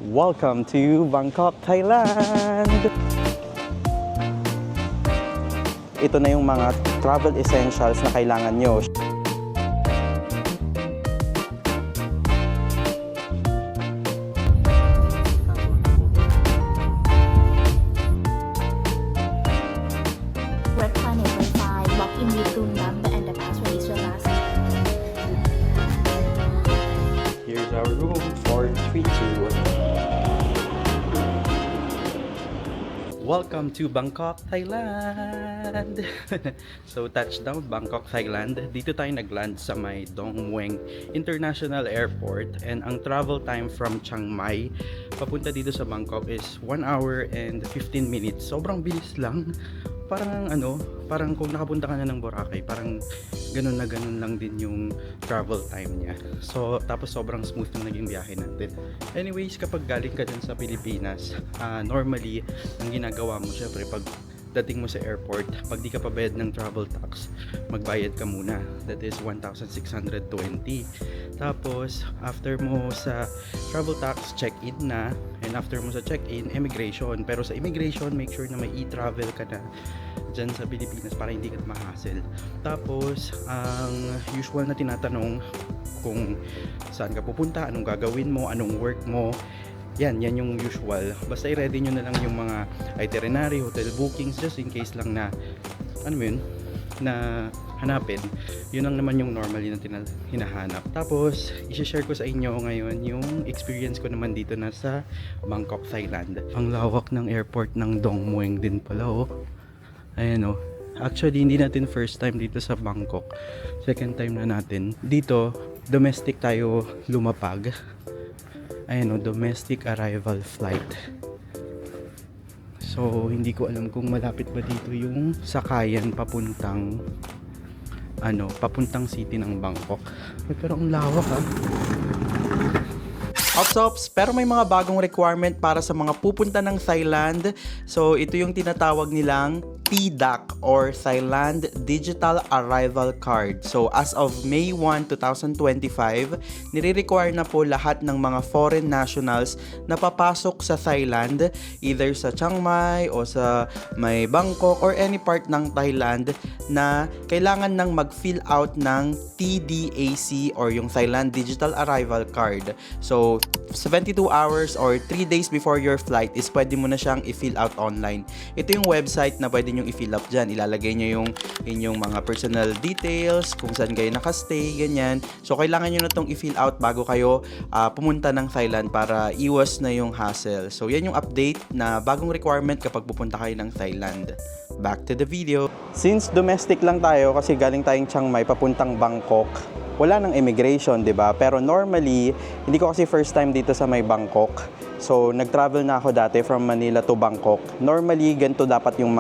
Welcome to Bangkok, Thailand! Ito na yung mga travel essentials na kailangan nyo. Red Planet Wi-Fi, login with room number and the password is your last. Here's our room, 432. Welcome to Bangkok, Thailand! So, touchdown, Bangkok, Thailand. Dito tayo nagland sa may Dong Mueng International Airport. And ang travel time from Chiang Mai papunta dito sa Bangkok is 1 hour and 15 minutes. Sobrang bilis lang. Parang kung nakapunta ka na ng Boracay, parang ganun na ganun lang din yung travel time niya. So, tapos sobrang smooth ng naging biyahe natin. Anyways, kapag galing ka dyan sa Pilipinas, normally, ang ginagawa mo, syempre, pag dating mo sa airport, pag di ka pa bayad ng travel tax, magbayad ka muna. That is 1,620. Tapos, after mo sa travel tax, check-in na. And after mo sa check-in, immigration. Pero sa immigration, make sure na may e-travel ka na dyan sa Pilipinas para hindi ka ma-hassle. Tapos, ang usual na tinatanong kung saan ka pupunta, anong gagawin mo, anong work mo, yan yung usual. Basta i-ready nyo na lang yung mga itinerary, hotel bookings, just in case lang na, na hanapin. Yun lang naman yung normally na hinahanap. Tapos, i-share ko sa inyo ngayon yung experience ko naman dito na sa Bangkok, Thailand. Ang lawak ng airport ng Dong Mueng din pala, oh. Ayan, oh. Actually, hindi natin first time dito sa Bangkok. Second time na natin. Dito, domestic tayo lumapag. Ayan, oh, domestic arrival flight. So, hindi ko alam kung malapit ba dito yung sakayan papuntang city ng Bangkok. Pero ang lawak, ha. Ops, pero may mga bagong requirement para sa mga pupunta ng Thailand. So, ito yung tinatawag nilang TDAC or Thailand Digital Arrival Card. So, as of May 1, 2025, nire-require na po lahat ng mga foreign nationals na papasok sa Thailand, either sa Chiang Mai o sa may Bangkok or any part ng Thailand, na kailangan nang mag-fill out ng TDAC or yung Thailand Digital Arrival Card. So, 72 hours or 3 days before your flight is pwede mo na siyang i-fill out online. Ito yung website na pwede nyo i-fill up dyan. Ilalagay nyo yung inyong mga personal details, kung saan kayo nakastay, ganyan. So, kailangan nyo na itong i-fill out bago kayo pumunta ng Thailand para iwas na yung hassle. So, yan yung update na bagong requirement kapag pupunta kayo ng Thailand. Back to the video. Since domestic lang tayo kasi galing tayong Chiang Mai papuntang Bangkok, wala nang immigration, 'di ba? Pero normally, hindi ko kasi first time dito sa may Bangkok. So, nag-travel na ako dati from Manila to Bangkok. Normally, ganito dapat yung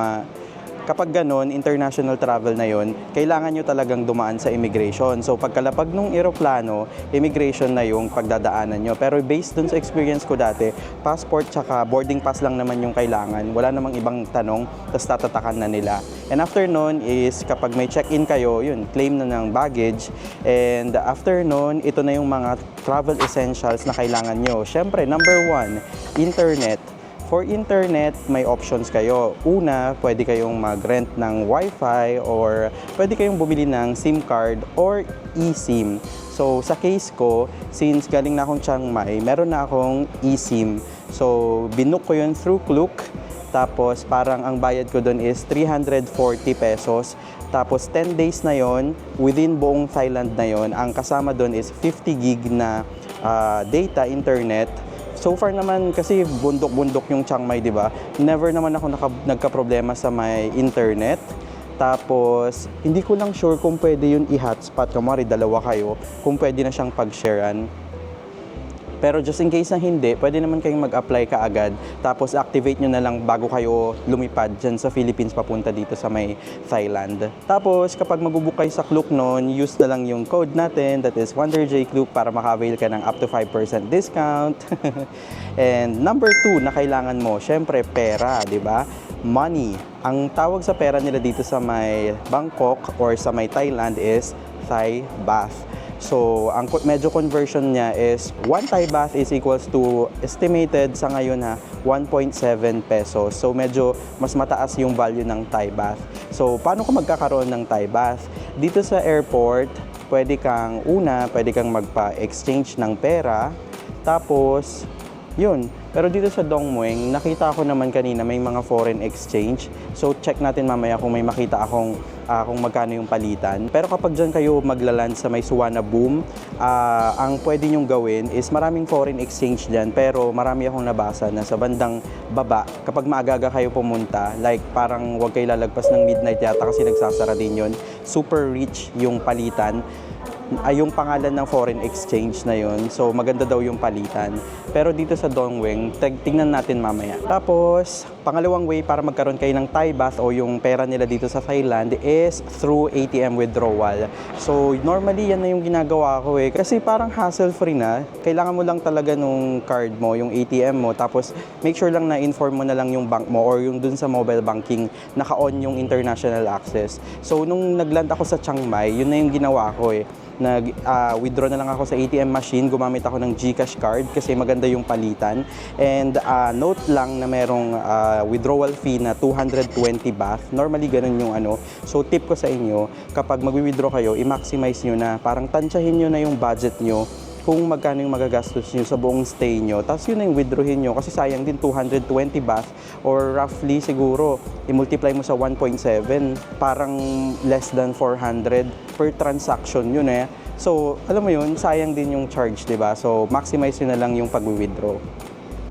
kapag ganon, international travel na yon, kailangan nyo talagang dumaan sa immigration. So, pagkalapag nung eroplano, immigration na yung pagdadaanan nyo. Pero based dun sa experience ko dati, passport tsaka boarding pass lang naman yung kailangan. Wala namang ibang tanong, tapos tatatakan na nila. And after nun is, kapag may check-in kayo, yun, claim na ng baggage. And after nun, ito na yung mga travel essentials na kailangan nyo. Siyempre, number 1, internet. For internet, may options kayo. Una, pwede kayong mag-rent ng Wi-Fi or pwede kayong bumili ng SIM card or eSIM. So, sa case ko, since galing na akong Chiang Mai, meron na akong eSIM. So, binook ko yun through Klook. Tapos, parang ang bayad ko doon is 340 pesos. Tapos, 10 days na yon, within buong Thailand na yon, ang kasama doon is 50 gig na data, internet. So far naman, kasi bundok-bundok yung Chiang Mai, di ba? Never naman ako nagka-problema sa may internet. Tapos, hindi ko lang sure kung pwede yun i-hotspot. Kumari, dalawa kayo, kung pwede na siyang pag-sharean. Pero just in case na hindi, pwede naman kayong mag-apply kaagad. Tapos activate nyo na lang bago kayo lumipad dyan sa Philippines papunta dito sa may Thailand. Tapos kapag magbubook kayo sa Klook noon, use na lang yung code natin, that is WonderJKlook, para maka-avail ka ng up to 5% discount. And number 2 na kailangan mo, syempre pera, di ba? Money. Ang tawag sa pera nila dito sa may Bangkok or sa may Thailand is Thai Baht. So, ang medyo conversion niya is 1 Thai baht is equals to estimated sa ngayon 1.7 pesos. So, medyo mas mataas yung value ng Thai baht. So, paano ka magkakaroon ng Thai baht? Dito sa airport, pwede kang magpa-exchange ng pera. Tapos, yun. Pero dito sa Dongmueng, nakita ko naman kanina may mga foreign exchange. So, check natin mamaya kung may makita akong kung magkano yung palitan. Pero kapag dyan kayo maglaland sa may Suvarnabhumi, ang pwede nyong gawin is maraming foreign exchange dyan. Pero marami akong nabasa na sa bandang baba, kapag maaga kayo pumunta, like parang huwag kayo lalagpas ng midnight yata kasi nagsasara din yun. Super rich yung palitan. Yung pangalan ng foreign exchange na yun. So, maganda daw yung palitan. Pero dito sa Dongmueng, tingnan natin mamaya. Tapos, pangalawang way para magkaroon kayo ng Thai baht o yung pera nila dito sa Thailand is through ATM withdrawal. So, normally, yan na yung ginagawa ko eh. Kasi parang hassle-free na. Kailangan mo lang talaga nung card mo, yung ATM mo. Tapos, make sure lang na inform mo na lang yung bank mo or yung dun sa mobile banking, naka-on yung international access. So, nung nagland ako sa Chiang Mai, yun na yung ginawa ko eh. Withdraw na lang ako sa ATM machine, gumamit ako ng GCash card kasi maganda yung palitan. And note lang na merong withdrawal fee na 220 baht. Normally ganun yung ano. So tip ko sa inyo, kapag mag-withdraw kayo, i-maximize nyo na, parang tansyahin nyo na yung budget nyo kung magkano yung magagastos nyo sa buong stay nyo. Tapos yun na yung withdrawin nyo kasi sayang din 220 baht or roughly siguro i-multiply mo sa 1.7, parang less than 400 per transaction yun eh. So, alam mo yun, sayang din yung charge, 'di ba? So, maximize nyo na lang yung pag-withdraw.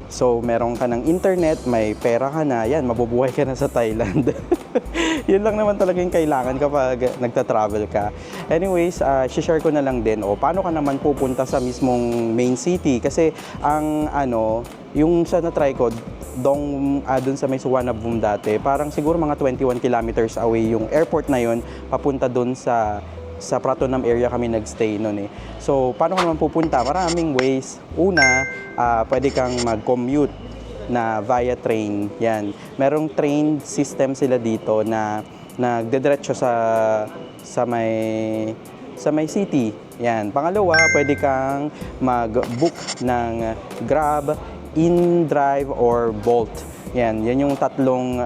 So, meron ka ng internet, may pera ka na, yan, mabubuhay ka na sa Thailand. Yun lang naman talaga yung kailangan kapag nagta-travel ka. Anyways, share ko na lang din, paano ka naman pupunta sa mismong main city? Kasi, yung sa na-try ko, dun sa may Suvarnabhumi dati, parang siguro mga 21 kilometers away yung airport na yun, papunta dun sa Pratunam area kami nagstay noon eh. So, paano ka naman pupunta? Maraming ways. Una, pwede kang mag-commute na via train. Yan. Merong train system sila dito na nagdediretso sa may city. Yan. Pangalawa, pwede kang mag-book ng Grab, InDrive, or Bolt. Yan. Yan yung tatlong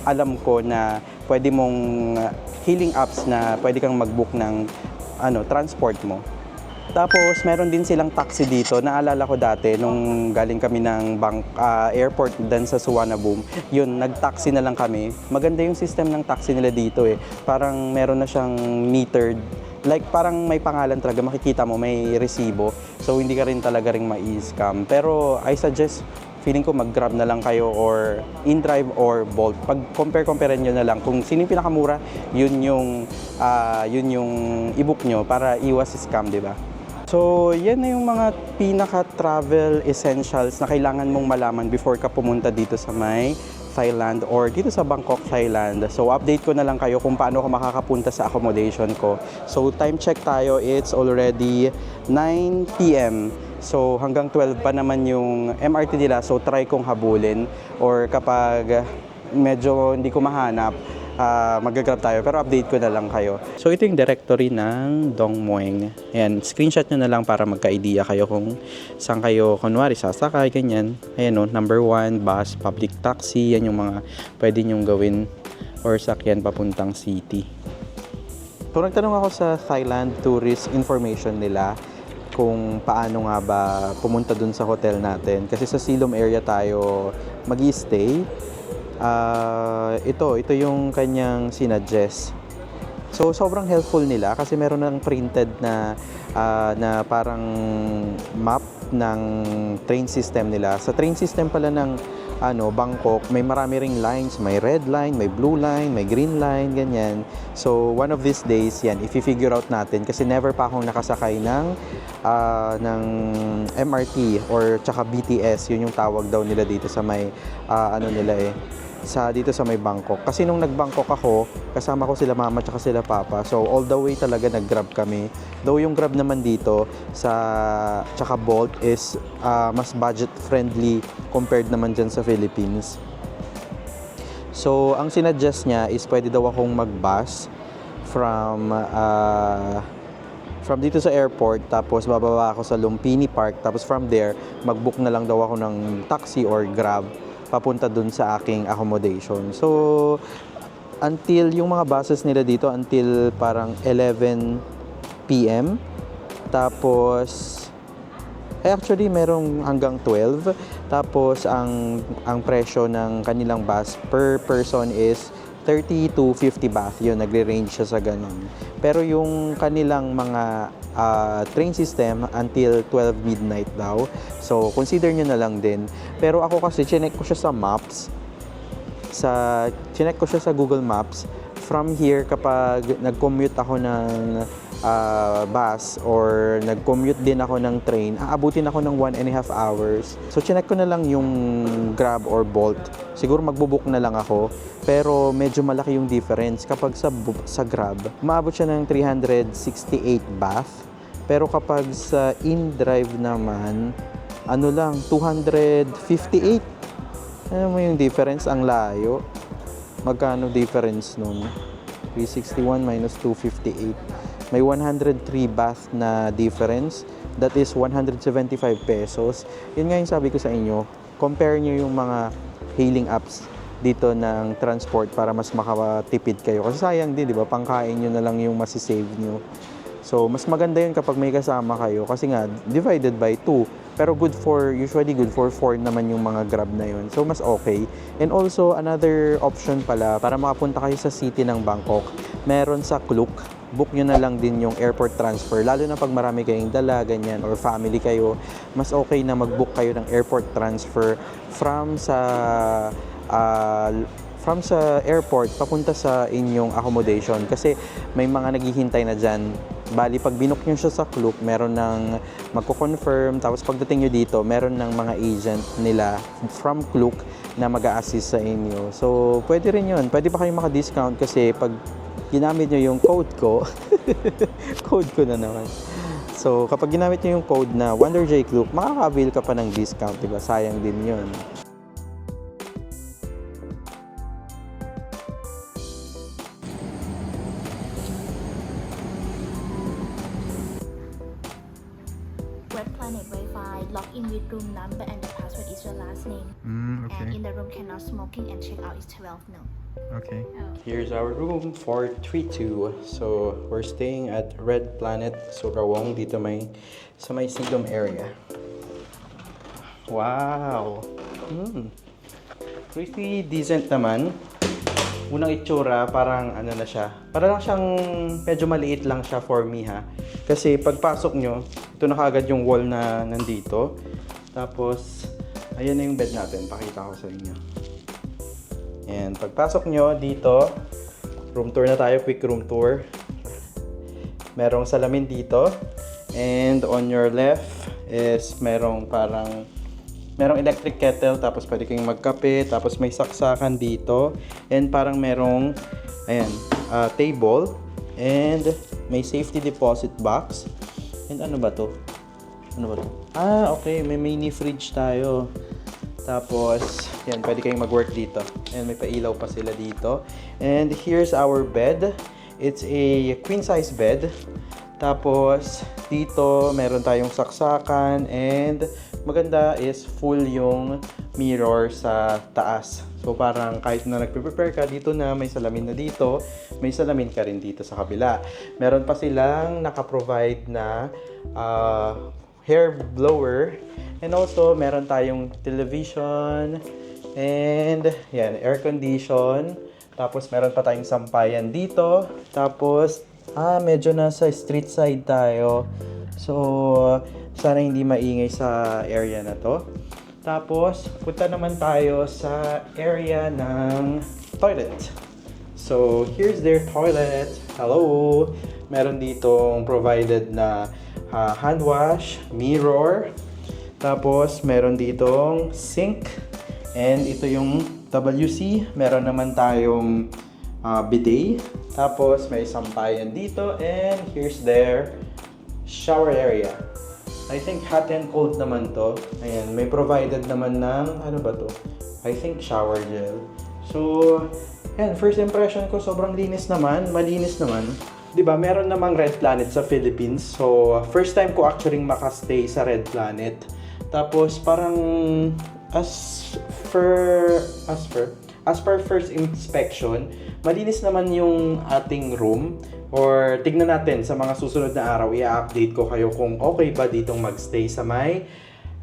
alam ko na pwede mong hailing apps na pwede kang mag-book ng transport mo. Tapos, meron din silang taxi dito. Naalala ko dati, nung galing kami ng airport din sa Suvarnabhumi, yun, nag-taxi na lang kami. Maganda yung system ng taxi nila dito eh. Parang meron na siyang metered. Like, parang may pangalan talaga, makikita mo, may resibo. So, hindi ka rin talaga ring ma-scam. Pero, I suggest, feeling ko mag-Grab na lang kayo or InDrive or Bolt. Pag-compare nyo na lang kung sino yung pinakamura, yun yung i-book nyo para iwas scam, di ba? So, yan na yung mga pinaka-travel essentials na kailangan mong malaman before ka pumunta dito sa may Thailand or dito sa Bangkok, Thailand. So, update ko na lang kayo kung paano ka makakapunta sa accommodation ko. So, time check tayo. It's already 9 p.m. So, hanggang 12 pa naman yung MRT nila. So, try kong habulin. Or kapag medyo hindi ko mahanap, mag-grab tayo. Pero update ko na lang kayo. So, ito yung directory ng Dongmueng. Ayan, screenshot nyo na lang para magka-idea kayo kung saan kayo, kunwari, sasakay, ganyan. Ayan o, number 1, bus, public taxi. Yan yung mga pwede nyong gawin or sakyan papuntang city. So, nagtanong ako sa Thailand tourist information nila kung paano nga ba pumunta dun sa hotel natin. Kasi sa Silom area tayo mag-i-stay. Ito yung kanyang sinuggest. So, sobrang helpful nila kasi meron ng printed na parang map ng train system nila. Sa train system pala ng Bangkok, may marami ring lines. May red line, may blue line, may green line, ganyan. So, one of these days, yan, i-figure out natin kasi never pa akong nakasakay ng MRT or tsaka BTS. Yun yung tawag daw nila dito sa may, dito sa may Bangkok. Kasi nung nag-Bangkok ako, kasama ko sila mama tsaka sila papa. So, all the way talaga nag-Grab kami. Though yung Grab naman dito tsaka Bolt is mas budget friendly compared naman dyan sa Philippines. So, ang sinuggest niya is pwede daw akong mag-bus from from dito sa airport, tapos bababa ako sa Lumpini Park, tapos from there, mag-book na lang daw ako ng taxi or Grab papunta dun sa aking accommodation. So, until yung mga buses nila dito, until parang 11 p.m. Tapos, actually, merong hanggang 12. Tapos, ang presyo ng kanilang bus per person is 30 to 50 baht. Yun, nagre-range siya sa ganun. Pero yung kanilang mga train system until 12 midnight daw. So, consider nyo na lang din. Pero ako kasi, chinek ko siya sa maps. Chinek ko siya sa Google Maps. From here, kapag nag-commute ako ng bus or nag-commute din ako ng train, aabutin ako ng 1.5 hours. So, chinek ko na lang yung Grab or Bolt. Siguro magbubook na lang ako. Pero medyo malaki yung difference. Kapag sa Grab, maabot siya ng 368 baht. Pero kapag sa InDrive naman, ano lang, 258. Ano mo yung difference? Ang layo. Magkano difference nun? 361 minus 258. May 103 baht na difference. That is 175 pesos. Yun nga yung sabi ko sa inyo. Compare nyo yung mga hailing apps dito ng transport para mas makatipid kayo. Kasi sayang din, di ba? Pangkain nyo na lang yung masisave nyo. So, mas maganda yun kapag may kasama kayo. Kasi nga, divided by 2. Pero usually good for 4 naman yung mga Grab na yun. So, mas okay. And also, another option pala, para makapunta kayo sa city ng Bangkok, meron sa Klook. Book nyo na lang din yung airport transfer. Lalo na pag marami kayong dala, ganyan, or family kayo, mas okay na mag-book kayo ng airport transfer from sa airport papunta sa inyong accommodation. Kasi may mga naghihintay na dyan. Bali, pag binook nyo siya sa Klook, meron ng magko-confirm. Tapos pagdating nyo dito, meron ng mga agent nila from Klook na mag-a-assist sa inyo. So, pwede rin yun. Pwede pa kayong maka-discount kasi pag ginamit nyo yung code ko, code ko na naman. So, kapag ginamit nyo yung code na WonderJClook, makaka-avail ka pa ng discount, diba? Sayang din yun. Web Planet Wi-Fi, log in with room number and the password is your last name. And in the room cannot smoking and check out is 12 no. Okay. Here's our room, 432. So, we're staying at Red Planet, Surawong, dito sa may Sidom area. Wow! Pretty decent naman. Unang itsura, parang ano na siya. Parang siyang medyo maliit lang siya for me ha. Kasi pagpasok nyo, ito na kagad yung wall na nandito. Tapos, ayan na yung bed natin. Pakita ko sa inyo. And pagpasok nyo dito, room tour na tayo, quick room tour. Merong salamin dito. And on your left is merong electric kettle, tapos pwede kayong magkape, tapos may saksakan dito. And parang merong, table. And may safety deposit box. And ano ba to? Okay, may mini fridge tayo. Tapos, yan, pwede kayong mag-work dito. And may pailaw pa sila dito. And here's our bed. It's a queen size bed. Tapos, dito, meron tayong saksakan. And, maganda is full yung mirror sa taas. So, parang kahit na nagpe-prepare ka, dito na may salamin na dito. May salamin ka rin dito sa kabila. Meron pa silang naka-provide na hair blower. And also, meron tayong television. And, yan, air condition. Tapos, meron pa tayong sampayan dito. Tapos, medyo nasa street side tayo. So, sana hindi maingay sa area na to. Tapos, punta naman tayo sa area ng toilet. So, here's their toilet. Hello! Meron ditong provided na hand wash, mirror. Tapos, meron ditong sink. And ito yung WC. Meron naman tayong bidet. Tapos, may sampayan dito. And here's their shower area. I think hot and cold naman to. Ayan, may provided naman ng, ano ba to? I think shower gel. So, ayan, first impression ko, sobrang linis naman. Malinis naman. 'di ba, meron namang Red Planet sa Philippines. So, first time ko actually makastay sa Red Planet. Tapos parang as per first inspection, malinis naman yung ating room. Or tignan natin sa mga susunod na araw, i-update ko kayo kung okay ba ditong magstay sa may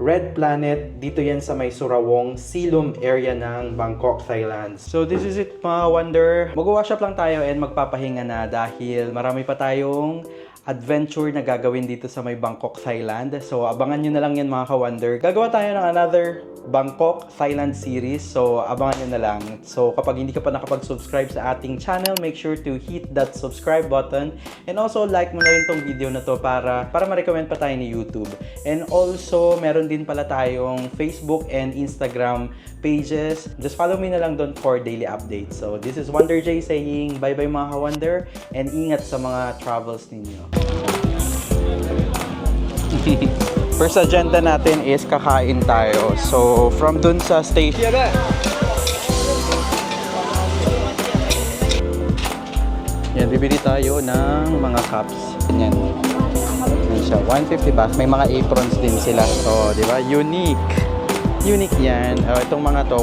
Red Planet. Dito yan sa may Surawong, Silom area ng Bangkok, Thailand. So this is it mga Wonder. Mag-wash up lang tayo and magpapahinga na dahil marami pa tayong adventure na gagawin dito sa may Bangkok, Thailand. So abangan nyo na lang yan mga ka-Wonder. Gagawa tayo ng another Bangkok, Thailand series. So abangan nyo na lang. So kapag hindi ka pa nakapag-subscribe sa ating channel, make sure to hit that subscribe button. And also like mo na rin tong video na to para ma-recommend pa tayo ni YouTube. And also meron din pala tayong Facebook and Instagram pages. Just follow me na lang doon for daily updates. So this is Wonder J saying bye-bye mga ka-Wonder and ingat sa mga travels ninyo. First agenda natin is kakain tayo. So, from dun sa station. Yan, bibili tayo ng mga cups. Yan. Yan siya. 150 baht. May mga aprons din sila. So, di ba? Unique. Unique yan. Itong mga to,